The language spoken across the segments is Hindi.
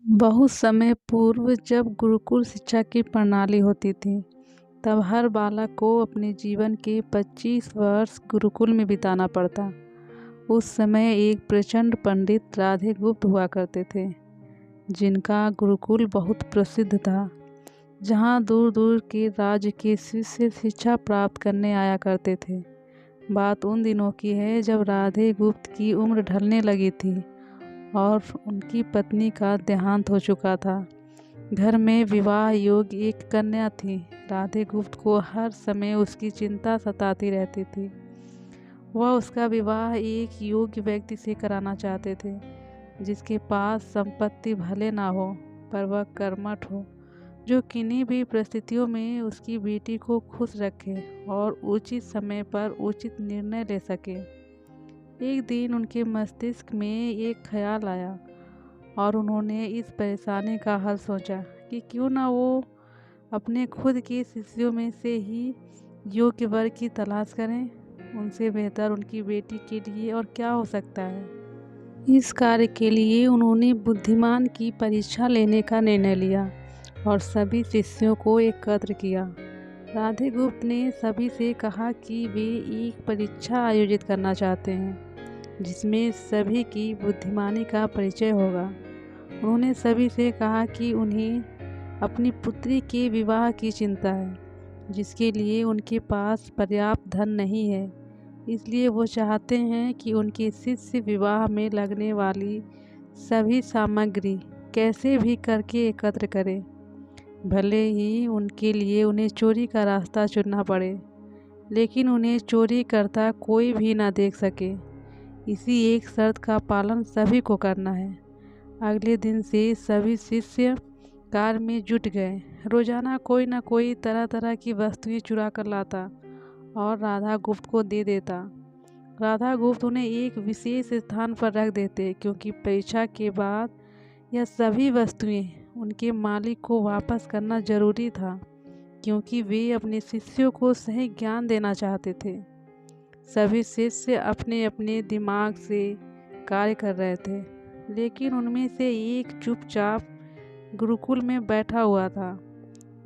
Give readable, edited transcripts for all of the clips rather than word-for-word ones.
बहुत समय पूर्व जब गुरुकुल शिक्षा की प्रणाली होती थी, तब हर बालक को अपने जीवन के 25 वर्ष गुरुकुल में बिताना पड़ता। उस समय एक प्रचंड पंडित राधे गुप्त हुआ करते थे, जिनका गुरुकुल बहुत प्रसिद्ध था, जहाँ दूर दूर के राज्य के शिष्य शिक्षा प्राप्त करने आया करते थे। बात उन दिनों की है जब राधे गुप्त की उम्र ढलने लगी थी और उनकी पत्नी का देहांत हो चुका था। घर में विवाह योग्य एक कन्या थी। राधे गुप्त को हर समय उसकी चिंता सताती रहती थी। वह उसका विवाह एक योग्य व्यक्ति से कराना चाहते थे, जिसके पास संपत्ति भले ना हो, पर वह कर्मठ हो, जो किन्हीं भी परिस्थितियों में उसकी बेटी को खुश रखे और उचित समय पर उचित निर्णय ले सके। एक दिन उनके मस्तिष्क में एक ख्याल आया और उन्होंने इस परेशानी का हल सोचा कि क्यों ना वो अपने खुद के शिष्यों में से ही योग्य वर की तलाश करें। उनसे बेहतर उनकी बेटी के लिए और क्या हो सकता है। इस कार्य के लिए उन्होंने बुद्धिमान की परीक्षा लेने का निर्णय लिया और सभी शिष्यों को एकत्र किया। राधे गुप्त ने सभी से कहा कि वे एक परीक्षा आयोजित करना चाहते हैं, जिसमें सभी की बुद्धिमानी का परिचय होगा। उन्होंने सभी से कहा कि उन्हें अपनी पुत्री के विवाह की चिंता है, जिसके लिए उनके पास पर्याप्त धन नहीं है। इसलिए वो चाहते हैं कि उनके शिष्य विवाह में लगने वाली सभी सामग्री कैसे भी करके एकत्र करें, भले ही उनके लिए उन्हें चोरी का रास्ता चुनना पड़े, लेकिन उन्हें चोरी करता कोई भी ना देख सके। इसी एक शर्त का पालन सभी को करना है। अगले दिन से सभी शिष्य कार्य में जुट गए। रोजाना कोई न कोई तरह तरह की वस्तुएं चुरा कर लाता और राधा गुप्त को दे देता। राधा गुप्त उन्हें एक विशेष स्थान पर रख देते, क्योंकि परीक्षा के बाद यह सभी वस्तुएं उनके मालिक को वापस करना जरूरी था, क्योंकि वे अपने शिष्यों को सही ज्ञान देना चाहते थे। सभी शिष्य अपने अपने दिमाग से कार्य कर रहे थे, लेकिन उनमें से एक चुपचाप गुरुकुल में बैठा हुआ था,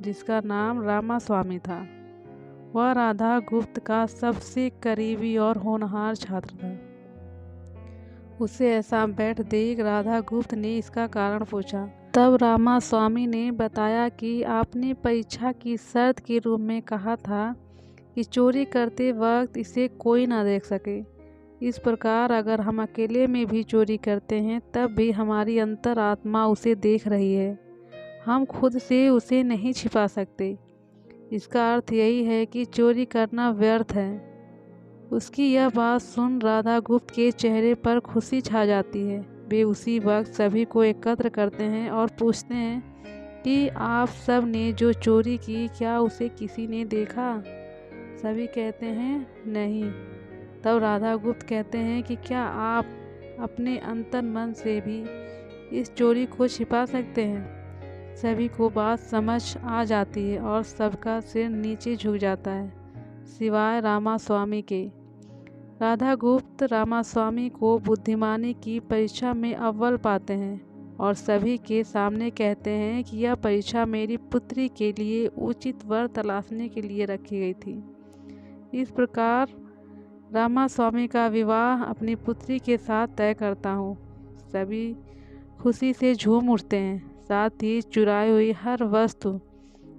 जिसका नाम रामास्वामी था। वह राधा गुप्त का सबसे करीबी और होनहार छात्र था। उसे ऐसा बैठ देख राधा गुप्त ने इसका कारण पूछा। तब रामास्वामी ने बताया कि आपने परीक्षा की शर्त के रूप में कहा था कि चोरी करते वक्त इसे कोई ना देख सके। इस प्रकार अगर हम अकेले में भी चोरी करते हैं, तब भी हमारी अंतरात्मा उसे देख रही है। हम खुद से उसे नहीं छिपा सकते। इसका अर्थ यही है कि चोरी करना व्यर्थ है। उसकी यह बात सुन राधा गुप्त के चेहरे पर खुशी छा जाती है। वे उसी वक्त सभी को एकत्र करते हैं और पूछते हैं कि आप सब ने जो चोरी की, क्या उसे किसी ने देखा? सभी कहते हैं नहीं। तब राधा गुप्त कहते हैं कि क्या आप अपने अंतर मन से भी इस चोरी को छिपा सकते हैं? सभी को बात समझ आ जाती है और सबका सिर नीचे झुक जाता है, सिवाय रामास्वामी के। राधा गुप्त रामास्वामी को बुद्धिमानी की परीक्षा में अव्वल पाते हैं और सभी के सामने कहते हैं कि यह परीक्षा मेरी पुत्री के लिए उचित वर तलाशने के लिए रखी गई थी। इस प्रकार रामास्वामी का विवाह अपनी पुत्री के साथ तय करता हूँ। सभी खुशी से झूम उठते हैं, साथ ही चुराई हुई हर वस्तु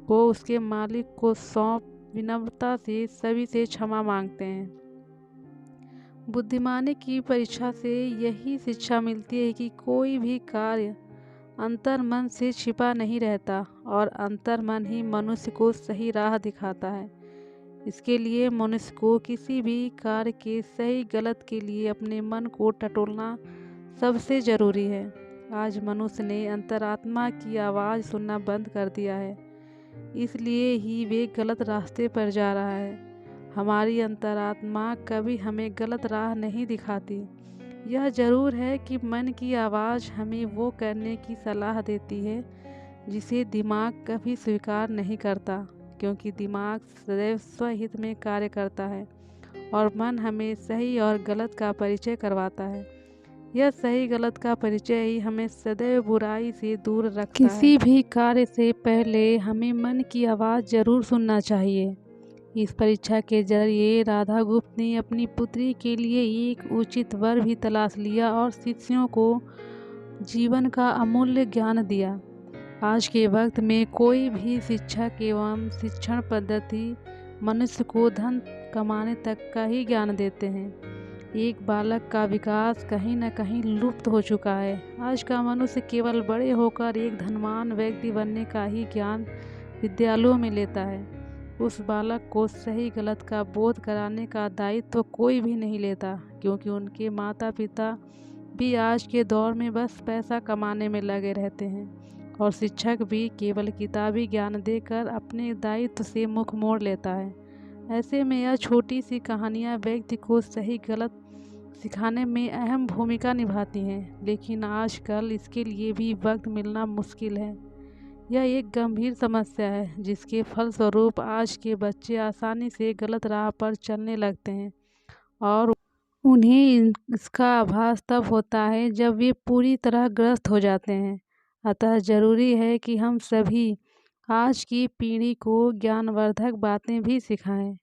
को उसके मालिक को सौंप विनम्रता से सभी से क्षमा मांगते हैं। बुद्धिमानी की परीक्षा से यही शिक्षा मिलती है कि कोई भी कार्य अंतर्मन से छिपा नहीं रहता और अंतर्मन ही मनुष्य को सही राह दिखाता है। इसके लिए मनुष्य को किसी भी कार्य के सही गलत के लिए अपने मन को टटोलना सबसे जरूरी है। आज मनुष्य ने अंतरात्मा की आवाज़ सुनना बंद कर दिया है, इसलिए ही वे गलत रास्ते पर जा रहा है। हमारी अंतरात्मा कभी हमें गलत राह नहीं दिखाती। यह जरूर है कि मन की आवाज़ हमें वो करने की सलाह देती है जिसे दिमाग कभी स्वीकार नहीं करता, क्योंकि दिमाग सदैव स्वहित में कार्य करता है और मन हमें सही और गलत का परिचय करवाता है। यह सही गलत का परिचय ही हमें सदैव बुराई से दूर रखता है। किसी भी कार्य से पहले हमें मन की आवाज़ जरूर सुनना चाहिए। इस परीक्षा के जरिए राधा गुप्त ने अपनी पुत्री के लिए एक उचित वर भी तलाश लिया और शिष्यों को जीवन का अमूल्य ज्ञान दिया। आज के वक्त में कोई भी शिक्षक एवं शिक्षण पद्धति मनुष्य को धन कमाने तक का ही ज्ञान देते हैं। एक बालक का विकास कहीं न कहीं लुप्त हो चुका है। आज का मनुष्य केवल बड़े होकर एक धनवान व्यक्ति बनने का ही ज्ञान विद्यालयों में लेता है। उस बालक को सही गलत का बोध कराने का दायित्व कोई भी नहीं लेता, क्योंकि उनके माता पिता भी आज के दौर में बस पैसा कमाने में लगे रहते हैं और शिक्षक भी केवल किताबी ज्ञान देकर अपने दायित्व से मुख मोड़ लेता है। ऐसे में यह छोटी सी कहानियाँ व्यक्ति को सही गलत सिखाने में अहम भूमिका निभाती हैं, लेकिन आजकल इसके लिए भी वक्त मिलना मुश्किल है। यह एक गंभीर समस्या है जिसके फलस्वरूप आज के बच्चे आसानी से गलत राह पर चलने लगते हैं और उन्हें इसका आभास तब होता है जब वे पूरी तरह ग्रस्त हो जाते हैं। अतः ज़रूरी है कि हम सभी आज की पीढ़ी को ज्ञानवर्धक बातें भी सिखाएं।